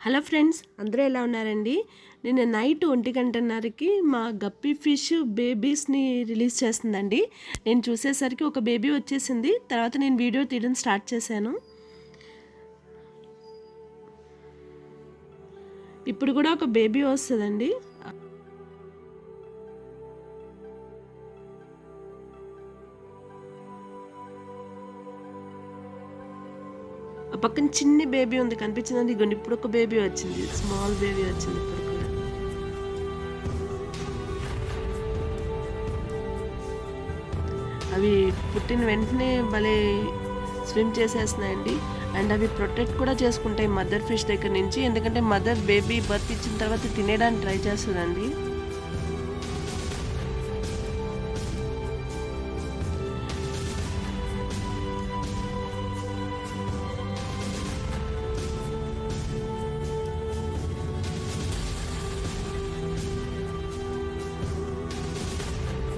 Hello friends, అందరూ ఎలా ఉన్నారండి? నిన్న నైట్ 1:30కి మా గప్పీ ఫిష్ బేబీస్ని రిలీజ్ చేస్తుందండి. నేను చూసేసరికి ఒక బేబీ వచ్చేసింది. తర్వాత నేను వీడియో తీయడం స్టార్ట్ చేశాను. ఇప్పుడు కూడా ఒక బేబీ వస్తుందండి. ఆ పక్కన చిన్ని బేబీ ఉంది, కనిపించిందండి. ఇగోండి ఇప్పుడు ఒక బేబీ వచ్చింది, స్మాల్ బేబీ వచ్చింది ఇప్పుడు కూడా. అవి పుట్టిన వెంటనే భలే స్విమ్ చేసేస్తున్నాయండి. అండ్ అవి ప్రొటెక్ట్ కూడా చేసుకుంటాయి మదర్ ఫిష్ దగ్గర నుంచి, ఎందుకంటే మదర్ బేబీ బర్త్ ఇచ్చిన తర్వాత తినేయడానికి ట్రై చేస్తుందండి.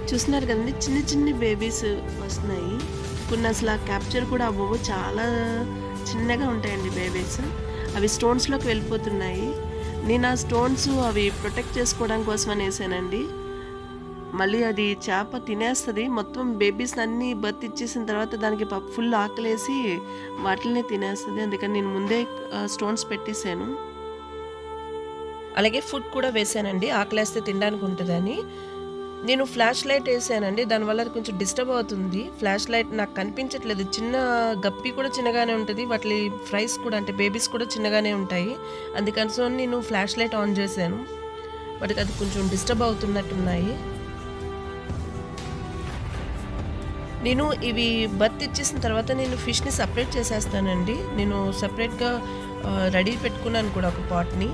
చూస్తున్నారు కదండి, చిన్న చిన్న బేబీస్ వస్తున్నాయి. కొన్ని అసలు ఆ క్యాప్చర్ కూడా అవ్వవు, చాలా చిన్నగా ఉంటాయండి బేబీస్. అవి స్టోన్స్లోకి వెళ్ళిపోతున్నాయి. నేను ఆ స్టోన్స్ అవి ప్రొటెక్ట్ చేసుకోవడం కోసం అని వేసానండి. మళ్ళీ అది చేప తినేస్తుంది మొత్తం బేబీస్ అన్నీ బర్త్ ఇచ్చేసిన తర్వాత దానికి ఫుల్ ఆకలేసి వాటిని తినేస్తుంది. అందుకని నేను ముందే స్టోన్స్ పెట్టేశాను. అలాగే ఫుడ్ కూడా వేసానండి, ఆకలేస్తే తినడానికి ఉంటుందని. నేను ఫ్లాష్ లైట్ వేసానండి, దానివల్ల అది కొంచెం డిస్టర్బ్ అవుతుంది. ఫ్లాష్ లైట్ నాకు కనిపించట్లేదు. చిన్న గప్పి కూడా చిన్నగానే ఉంటుంది, వాటి ఫ్రైస్ కూడా అంటే బేబీస్ కూడా చిన్నగానే ఉంటాయి. అందుకని నేను ఫ్లాష్ లైట్ ఆన్ చేశాను. వాటికి అది కొంచెం డిస్టర్బ్ అవుతున్నట్టున్నాయి. నేను ఇవి బర్త్ ఇచ్చేసిన తర్వాత నేను ఫిష్ని సపరేట్ చేసేస్తానండి. నేను సపరేట్గా రెడీ పెట్టుకున్నాను కూడా ఒక పాట్ని.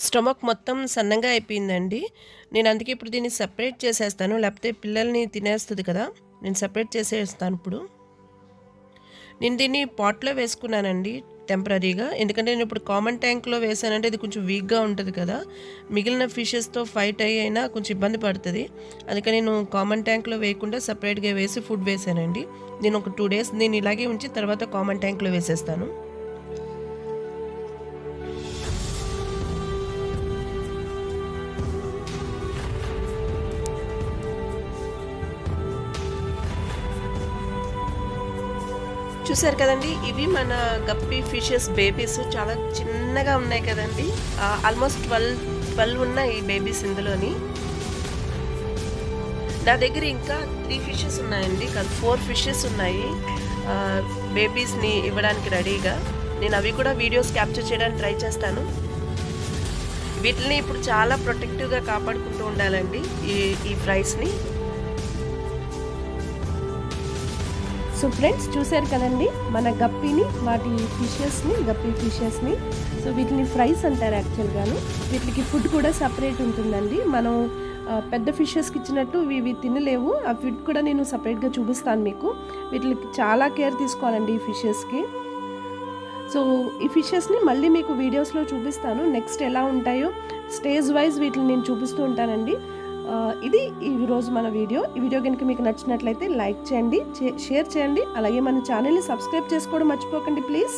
స్టమక్ మొత్తం సన్నగా అయిపోయిందండి. నేను అందుకే ఇప్పుడు దీన్ని సెపరేట్ చేసేస్తాను, లేకపోతే పిల్లల్ని తినేస్తుంది కదా. నేను సెపరేట్ చేసేస్తాను ఇప్పుడు. నేను దీన్ని పాట్లో వేసుకున్నానండి టెంపరీగా, ఎందుకంటే నేను ఇప్పుడు కామన్ ట్యాంక్లో వేసానంటే ఇది కొంచెం వీక్గా ఉంటుంది కదా. మిగిలిన ఫిషెస్తో ఫైట్ అయినా కొంచెం ఇబ్బంది పడుతుంది. అందుకని నేను కామన్ ట్యాంక్లో వేయకుండా సపరేట్గా వేసి ఫుడ్ వేసానండి. నేను ఒక 2 days నేను ఇలాగే ఉంచి తర్వాత కామన్ ట్యాంక్లో వేసేస్తాను. చూసారు కదండి, ఇవి మన గప్పీ ఫిషెస్ బేబీస్. చాలా చిన్నగా ఉన్నాయి కదండి. ఆల్మోస్ట్ 12 ఉన్నాయి బేబీస్ ఇందులోని. నా దగ్గర ఇంకా 3 ఫిషెస్ ఉన్నాయండి, కాదు 4 ఫిషెస్ ఉన్నాయి బేబీస్ని ఇవ్వడానికి రెడీగా. నేను అవి కూడా వీడియోస్ క్యాప్చర్ చేయడానికి ట్రై చేస్తాను. వీటిని ఇప్పుడు చాలా ప్రొటెక్టివ్గా కాపాడుకుంటూ ఉండాలండి ఈ ఫ్రైస్ని. సో ఫ్రెండ్స్, చూసారు కదండి మన గప్పిని, వాటి ఫిషెస్ని, గప్పీ ఫిషెస్ని. సో వీటిని ఫ్రైస్ అంటారు యాక్చువల్గాను. వీటికి ఫుడ్ కూడా సపరేట్ ఉంటుందండి. మనం పెద్ద ఫిషెస్కి ఇచ్చినట్టు ఇవి తినలేవు. ఆ ఫుడ్ కూడా నేను సపరేట్గా చూపిస్తాను మీకు. వీటికి చాలా కేర్ తీసుకోవాలండి ఈ ఫిషెస్కి. సో ఈ ఫిషెస్ని మళ్ళీ మీకు వీడియోస్లో చూపిస్తాను, నెక్స్ట్ ఎలా ఉంటాయో స్టేజ్ వైజ్ వీటిని నేను చూపిస్తూ ఉంటానండి. ఇది ఈరోజు మన వీడియో. ఈ వీడియో కనుక మీకు నచ్చినట్లయితే లైక్ చేయండి, షేర్ చేయండి. అలాగే మన ఛానల్ని సబ్స్క్రైబ్ చేసుకోవడం మర్చిపోకండి ప్లీజ్.